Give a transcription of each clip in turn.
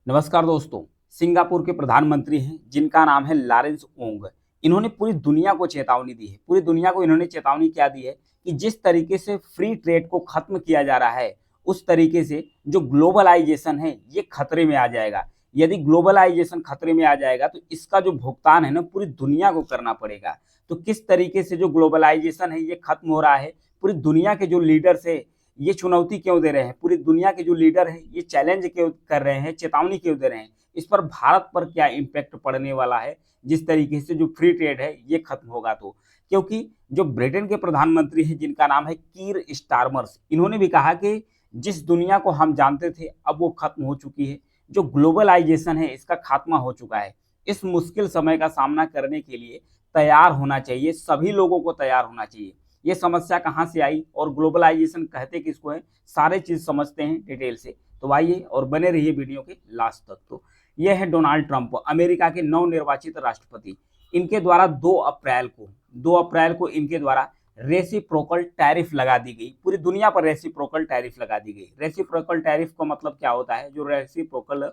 नमस्कार दोस्तों। सिंगापुर के प्रधानमंत्री हैं जिनका नाम है लॉरेंस ओंग। इन्होंने पूरी दुनिया को चेतावनी दी है। पूरी दुनिया को इन्होंने चेतावनी क्या दी है कि जिस तरीके से फ्री ट्रेड को खत्म किया जा रहा है, उस तरीके से जो ग्लोबलाइजेशन है ये खतरे में आ जाएगा। यदि ग्लोबलाइजेशन खतरे में आ जाएगा तो इसका जो भुगतान है ना पूरी दुनिया को करना पड़ेगा। तो किस तरीके से जो ग्लोबलाइजेशन है ये खत्म हो रहा है, पूरी दुनिया के जो लीडर्स है ये चुनौती क्यों दे रहे हैं, पूरी दुनिया के जो लीडर हैं ये चैलेंज क्यों कर रहे हैं, चेतावनी क्यों दे रहे हैं, इस पर भारत पर क्या इम्पैक्ट पड़ने वाला है जिस तरीके से जो फ्री ट्रेड है ये खत्म होगा तो। क्योंकि जो ब्रिटेन के प्रधानमंत्री हैं जिनका नाम है कीर स्टारमर्स, इन्होंने भी कहा कि जिस दुनिया को हम जानते थे अब वो खत्म हो चुकी है। जो ग्लोबलाइजेशन है इसका खात्मा हो चुका है। इस मुश्किल समय का सामना करने के लिए तैयार होना चाहिए, सभी लोगों को तैयार होना चाहिए। ये समस्या कहाँ से आई और ग्लोबलाइजेशन कहते किसको है, सारे चीज समझते हैं डिटेल से। तो आइए और बने रहिए वीडियो के लास्ट तक। तो ये है डोनाल्ड ट्रंप, अमेरिका के नवनिर्वाचित राष्ट्रपति। इनके द्वारा 2 अप्रैल को इनके द्वारा रेसिप्रोकल टैरिफ लगा दी गई। पूरी दुनिया पर रेसिप्रोकल टैरिफ लगा दी गई। रेसिप्रोकल टैरिफ का मतलब क्या होता है, जो रेसिप्रोकल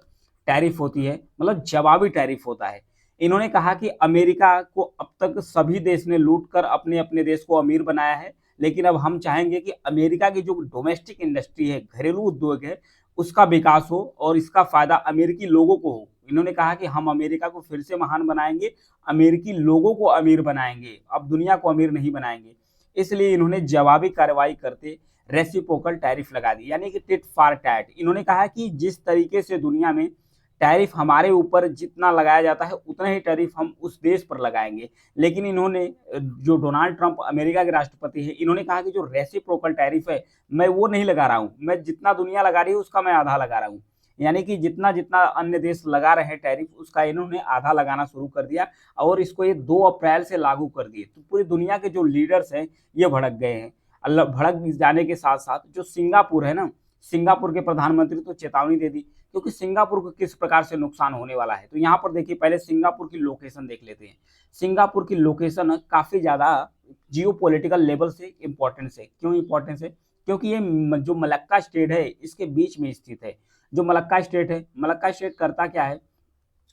टैरिफ होती है मतलब जवाबी टैरिफ होता है। इन्होंने कहा कि अमेरिका को अब तक सभी देश ने लूट कर अपने अपने देश को अमीर बनाया है, लेकिन अब हम चाहेंगे कि अमेरिका की जो डोमेस्टिक इंडस्ट्री है, घरेलू उद्योग है, उसका विकास हो और इसका फायदा अमेरिकी लोगों को हो। इन्होंने कहा कि हम अमेरिका को फिर से महान बनाएंगे, अमेरिकी लोगों को अमीर बनाएंगे, अब दुनिया को अमीर नहीं बनाएंगे। इसलिए इन्होंने जवाबी कार्रवाई करते रेसिप्रोकल टैरिफ लगा दी, यानी कि टिट फॉर टैट। इन्होंने कहा कि जिस तरीके से दुनिया में टैरिफ हमारे ऊपर जितना लगाया जाता है उतना ही टैरिफ हम उस देश पर लगाएंगे। लेकिन इन्होंने जो डोनाल्ड ट्रंप अमेरिका के राष्ट्रपति है, इन्होंने कहा कि जो रेसिप्रोकल टैरिफ है मैं वो नहीं लगा रहा हूँ, मैं जितना दुनिया लगा रही है उसका मैं आधा लगा रहा हूँ। यानी कि जितना जितना अन्य देश लगा रहे हैं टैरिफ उसका इन्होंने आधा लगाना शुरू कर दिया और इसको ये 2 अप्रैल से लागू कर दिए। तो पूरी दुनिया के जो लीडर्स हैं ये भड़क गए हैं। अल्लाह भड़क जाने के साथ साथ जो सिंगापुर है ना, सिंगापुर के प्रधानमंत्री तो चेतावनी दे दी, क्योंकि सिंगापुर को किस प्रकार से नुकसान होने वाला है। तो यहाँ पर देखिए, पहले सिंगापुर की लोकेशन देख लेते हैं। सिंगापुर की लोकेशन काफी ज्यादा जियो पोलिटिकल लेवल से इम्पोर्टेंस है। क्यों इम्पोर्टेंस है? क्योंकि ये जो मलक्का स्टेट है इसके बीच में स्थित है। जो मलक्का स्टेट है, मलक्का स्टेट करता क्या है,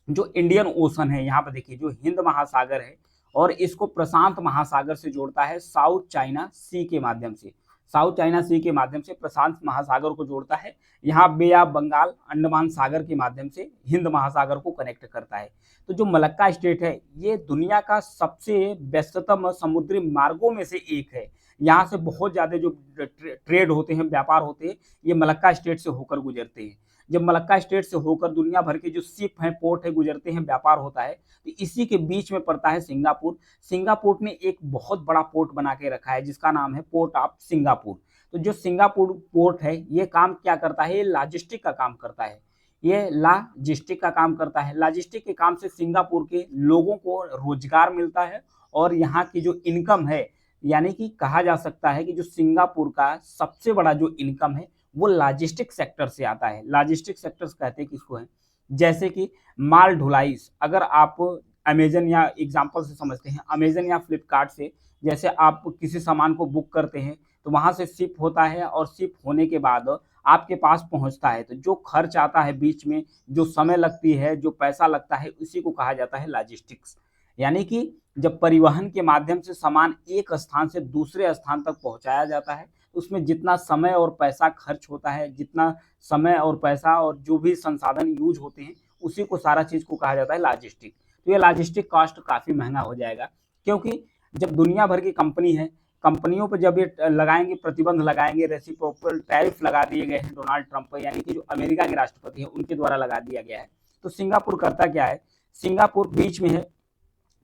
जो इंडियन ओशन है, यहाँ पर देखिए जो हिंद महासागर है और इसको प्रशांत महासागर से जोड़ता है साउथ चाइना सी के माध्यम से। साउथ चाइना सी के माध्यम से प्रशांत महासागर को जोड़ता है। यहाँ बे ऑफ बंगाल अंडमान सागर के माध्यम से हिंद महासागर को कनेक्ट करता है। तो जो मलक्का स्टेट है ये दुनिया का सबसे व्यस्ततम समुद्री मार्गों में से एक है। यहाँ से बहुत ज्यादा जो ट्रेड होते हैं, व्यापार होते हैं, ये मलक्का स्टेट से होकर गुजरते हैं। जब मलक्का स्टेट से होकर दुनिया भर के जो शिप हैं, पोर्ट है, गुजरते हैं, व्यापार होता है, तो इसी के बीच में पड़ता है सिंगापुर। सिंगापुर ने एक बहुत बड़ा पोर्ट बना के रखा है जिसका नाम है पोर्ट ऑफ सिंगापुर। तो जो सिंगापुर पोर्ट है ये काम क्या करता है, ये लॉजिस्टिक का काम करता है। ये लॉजिस्टिक का काम करता है। लॉजिस्टिक के काम से सिंगापुर के लोगों को रोजगार मिलता है और यहाँ की जो इनकम है, यानी कि कहा जा सकता है कि जो सिंगापुर का सबसे बड़ा जो इनकम है वो लॉजिस्टिक सेक्टर से आता है। लॉजिस्टिक सेक्टर्स कहते हैं किसको है, जैसे कि माल ढुलाई। अगर आप अमेजन या एग्जांपल से समझते हैं, अमेजन या फ्लिपकार्ट से जैसे आप किसी सामान को बुक करते हैं तो वहां से शिप होता है और शिप होने के बाद आपके पास पहुंचता है, तो जो खर्च आता है बीच में, जो समय लगती है, जो पैसा लगता है, उसी को कहा जाता है लॉजिस्टिक्स। यानी कि जब परिवहन के माध्यम से सामान एक स्थान से दूसरे स्थान तक पहुंचाया जाता है, उसमें जितना समय और पैसा खर्च होता है, जितना समय और पैसा और जो भी संसाधन यूज होते हैं, उसी को सारा चीज को कहा जाता है लॉजिस्टिक। तो ये लॉजिस्टिक कॉस्ट काफी महंगा हो जाएगा, क्योंकि जब दुनिया भर की कंपनी है, कंपनियों पर जब ये लगाएंगे, प्रतिबंध लगाएंगे, रेसिप्रोकल टैरिफ लगा दिए गए हैं डोनाल्ड ट्रंप यानी कि जो अमेरिका के राष्ट्रपति है उनके द्वारा लगा दिया गया है। तो सिंगापुर करता क्या है, सिंगापुर बीच में है,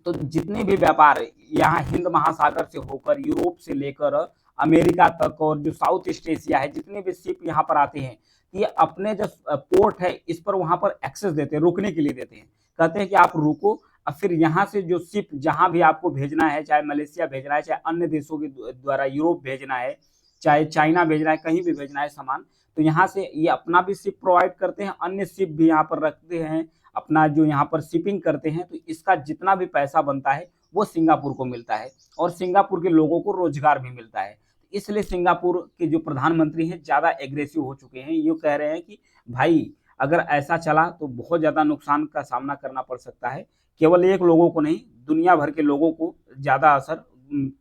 तो जितने भी व्यापार यहाँ हिंद महासागर से होकर यूरोप से लेकर अमेरिका तक और जो साउथ ईस्ट एशिया है, जितने भी शिप यहाँ पर आते हैं, ये अपने जो पोर्ट है इस पर वहां पर एक्सेस देते हैं, रुकने के लिए देते हैं। कहते हैं कि आप रुको और फिर यहाँ से जो शिप जहां भी आपको भेजना है, चाहे मलेशिया भेजना है, चाहे अन्य देशों के द्वारा यूरोप भेजना है, चाहे चाइना भेजना है, कहीं भी भेजना है सामान, तो यहाँ से ये अपना भी शिप प्रोवाइड करते हैं, अन्य शिप भी यहाँ पर रखते हैं, अपना जो यहाँ पर शिपिंग करते हैं। तो इसका जितना भी पैसा बनता है वो सिंगापुर को मिलता है और सिंगापुर के लोगों को रोजगार भी मिलता है। इसलिए सिंगापुर के जो प्रधानमंत्री हैं ज्यादा एग्रेसिव हो चुके हैं। ये कह रहे हैं कि भाई अगर ऐसा चला तो बहुत ज़्यादा नुकसान का सामना करना पड़ सकता है। केवल एक लोगों को नहीं, दुनिया भर के लोगों को ज़्यादा असर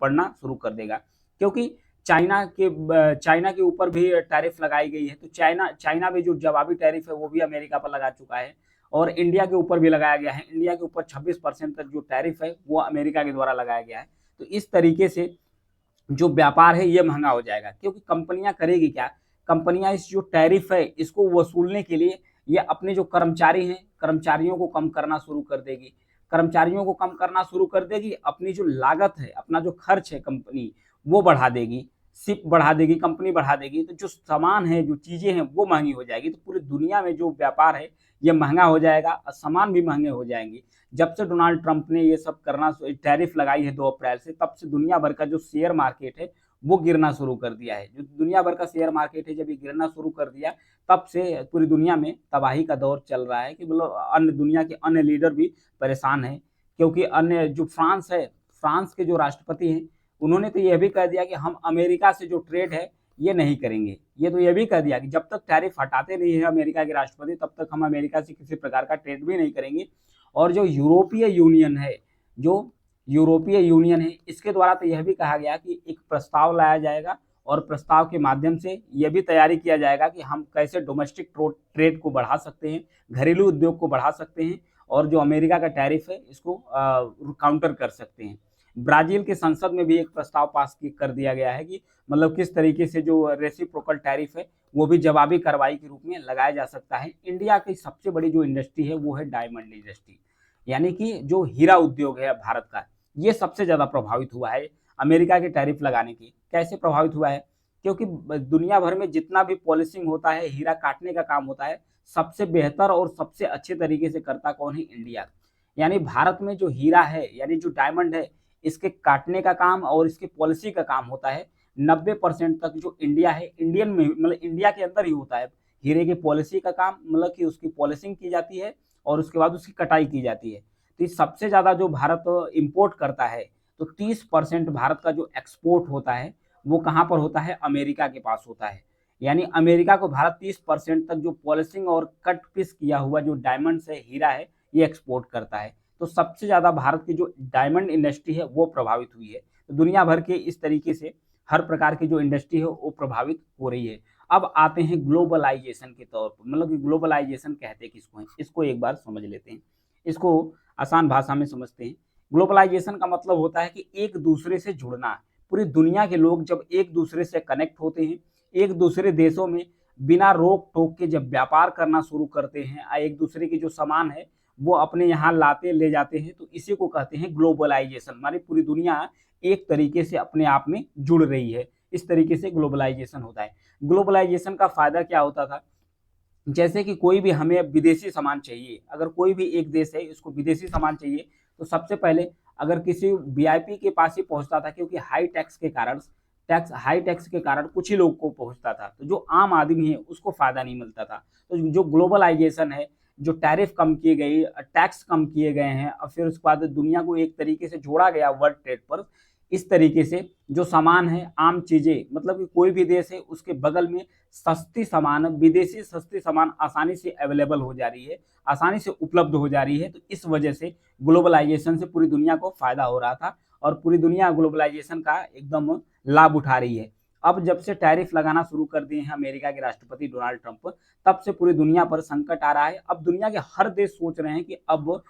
पड़ना शुरू कर देगा। क्योंकि चाइना के ऊपर भी टैरिफ लगाई गई है, तो चाइना भी जो जवाबी टैरिफ है वो भी अमेरिका पर लगा चुका है और इंडिया के ऊपर भी लगाया गया है। इंडिया के ऊपर 26% तक जो टैरिफ है वो अमेरिका के द्वारा लगाया गया है। तो इस तरीके से जो व्यापार है ये महंगा हो जाएगा, क्योंकि कंपनियां करेगी क्या, कंपनियां इस जो टैरिफ है इसको वसूलने के लिए ये अपने जो कर्मचारी हैं, कर्मचारियों को कम करना शुरू कर देगी। कर्मचारियों को कम करना शुरू कर देगी, अपनी जो लागत है, अपना जो खर्च है कंपनी वो बढ़ा देगी, सिप बढ़ा देगी, कंपनी बढ़ा देगी। तो जो सामान है, जो चीजें हैं वो महंगी हो जाएगी। तो पूरी दुनिया में जो व्यापार है ये महंगा हो जाएगा और सामान भी महंगे हो जाएंगे। जब से डोनाल्ड ट्रंप ने ये सब करना, टैरिफ लगाई है 2 अप्रैल से, तब से दुनिया भर का जो शेयर मार्केट है वो गिरना शुरू कर दिया है। जो दुनिया भर का शेयर मार्केट है जब ये गिरना शुरू कर दिया, तब से पूरी दुनिया में तबाही का दौर चल रहा है कि मतलब अन्य दुनिया के अन्य लीडर भी परेशान हैं। क्योंकि अन्य जो फ्रांस है, फ्रांस के जो राष्ट्रपति हैं, उन्होंने तो यह भी कह दिया कि हम अमेरिका से जो ट्रेड है ये नहीं करेंगे। ये तो ये भी कह दिया कि जब तक टैरिफ हटाते नहीं है अमेरिका के राष्ट्रपति, तब तक हम अमेरिका से किसी प्रकार का ट्रेड भी नहीं करेंगे। और जो यूरोपीय यूनियन है, जो यूरोपीय यूनियन है, इसके द्वारा तो यह भी कहा गया कि एक प्रस्ताव लाया जाएगा और प्रस्ताव के माध्यम से यह भी तैयारी किया जाएगा कि हम कैसे डोमेस्टिक ट्रेड को बढ़ा सकते हैं, घरेलू उद्योग को बढ़ा सकते हैं और जो अमेरिका का टैरिफ है इसको काउंटर कर सकते हैं। ब्राजील के संसद में भी एक प्रस्ताव पास कर दिया गया है कि मतलब किस तरीके से जो रेसिप्रोकल टैरिफ है वो भी जवाबी कार्रवाई के रूप में लगाया जा सकता है। इंडिया की सबसे बड़ी जो इंडस्ट्री है वो है डायमंड इंडस्ट्री, यानी कि जो हीरा उद्योग है भारत का, ये सबसे ज़्यादा प्रभावित हुआ है अमेरिका के टैरिफ लगाने की। कैसे प्रभावित हुआ है? क्योंकि दुनिया भर में जितना भी पॉलिशिंग होता है, हीरा काटने का काम होता है, सबसे बेहतर और सबसे अच्छे तरीके से करता कौन है? इंडिया। यानी भारत में जो हीरा है, यानी जो डायमंड है, इसके काटने का काम और इसकी पॉलिसी का काम होता है 90% तक जो इंडिया है, इंडियन में मतलब इंडिया के अंदर ही होता है। हीरे की पॉलिसी का काम, मतलब कि उसकी पॉलिशिंग की जाती है और उसके बाद उसकी कटाई की जाती है। तो सबसे ज़्यादा जो भारत इंपोर्ट करता है, तो 30% भारत का जो एक्सपोर्ट होता है वो कहाँ पर होता है? अमेरिका के पास होता है। यानी अमेरिका को भारत 30% तक जो पॉलिशिंग और कट पीस किया हुआ जो डायमंड है, हीरा है, ये एक्सपोर्ट करता है। तो सबसे ज़्यादा भारत की जो डायमंड इंडस्ट्री है वो प्रभावित हुई है। तो दुनिया भर के इस तरीके से हर प्रकार की जो इंडस्ट्री है वो प्रभावित हो रही है। अब आते हैं ग्लोबलाइजेशन के तौर पर, मतलब कि ग्लोबलाइजेशन कहते किसको हैं, इसको एक बार समझ लेते हैं। इसको आसान भाषा में समझते हैं। ग्लोबलाइजेशन का मतलब होता है कि एक दूसरे से जुड़ना। पूरी दुनिया के लोग जब एक दूसरे से कनेक्ट होते हैं, एक दूसरे देशों में बिना रोक टोक के जब व्यापार करना शुरू करते हैं, एक दूसरे की जो सामान है वो अपने यहाँ लाते ले जाते हैं, तो इसी को कहते हैं ग्लोबलाइजेशन। हमारी पूरी दुनिया एक तरीके से अपने आप में जुड़ रही है, इस तरीके से ग्लोबलाइजेशन होता है। ग्लोबलाइजेशन का फायदा क्या होता था? जैसे कि कोई भी हमें विदेशी सामान चाहिए, अगर कोई भी एक देश है इसको विदेशी सामान चाहिए, तो सबसे पहले अगर किसी वीआईपी के पास ही पहुंचता था, क्योंकि हाई टैक्स के कारण कुछ ही लोग को पहुंचता था, तो जो आम आदमी है उसको फायदा नहीं मिलता था। तो जो ग्लोबलाइजेशन है, जो टैरिफ कम किए गए, टैक्स कम किए गए हैं और फिर उसके बाद दुनिया को एक तरीके से जोड़ा गया वर्ल्ड ट्रेड पर, इस तरीके से जो सामान है, आम चीजें, मतलब कि कोई भी देश है उसके बगल में सस्ती सामान, विदेशी सस्ती सामान आसानी से अवेलेबल हो जा रही है, आसानी से उपलब्ध हो जा रही है। तो इस वजह से ग्लोबलाइजेशन से पूरी दुनिया को फायदा हो रहा था और पूरी दुनिया ग्लोबलाइजेशन का एकदम लाभ उठा रही है। अब जब से टैरिफ लगाना शुरू कर दिए हैं अमेरिका के राष्ट्रपति डोनाल्ड ट्रंप, तब से पूरी दुनिया पर संकट आ रहा है। अब दुनिया के हर देश सोच रहे हैं कि अब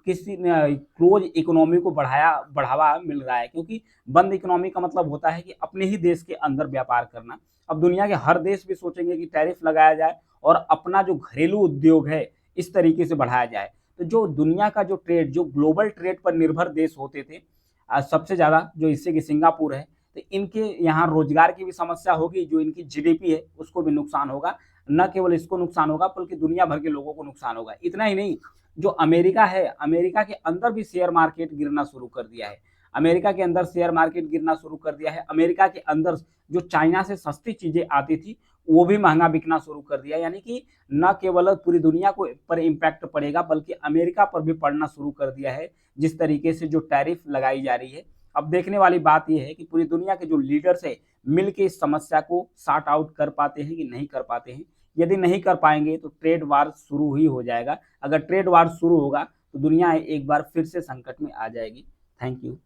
किसी क्लोज इकोनॉमी को बढ़ावा मिल रहा है, क्योंकि बंद इकोनॉमी का मतलब होता है कि अपने ही देश के अंदर व्यापार करना। अब दुनिया के हर देश भी सोचेंगे कि टैरिफ लगाया जाए और अपना जो घरेलू उद्योग है इस तरीके से बढ़ाया जाए। तो जो दुनिया का जो ट्रेड, जो ग्लोबल ट्रेड पर निर्भर देश होते थे, सबसे ज़्यादा जो इससे कि सिंगापुर है, तो इनके यहाँ रोजगार की भी समस्या होगी, जो इनकी जीडीपी है उसको भी नुकसान होगा। न केवल इसको नुकसान होगा बल्कि दुनिया भर के लोगों को नुकसान होगा। इतना ही नहीं, जो अमेरिका है, अमेरिका के अंदर भी शेयर मार्केट गिरना शुरू कर दिया है। अमेरिका के अंदर शेयर मार्केट गिरना शुरू कर दिया है। अमेरिका के अंदर जो चाइना से सस्ती चीजें आती थी वो भी महंगा बिकना शुरू कर दिया। यानी कि न केवल पूरी दुनिया को पर इम्पैक्ट पड़ेगा बल्कि अमेरिका पर भी पड़ना शुरू कर दिया है, जिस तरीके से जो टैरिफ लगाई जा रही है। अब देखने वाली बात यह है कि पूरी दुनिया के जो लीडर्स है मिल के इस समस्या को सॉर्ट आउट कर पाते हैं कि नहीं कर पाते हैं, यदि नहीं कर पाएंगे तो ट्रेड वार शुरू ही हो जाएगा। अगर ट्रेड वार शुरू होगा तो दुनिया एक बार फिर से संकट में आ जाएगी। Thank you.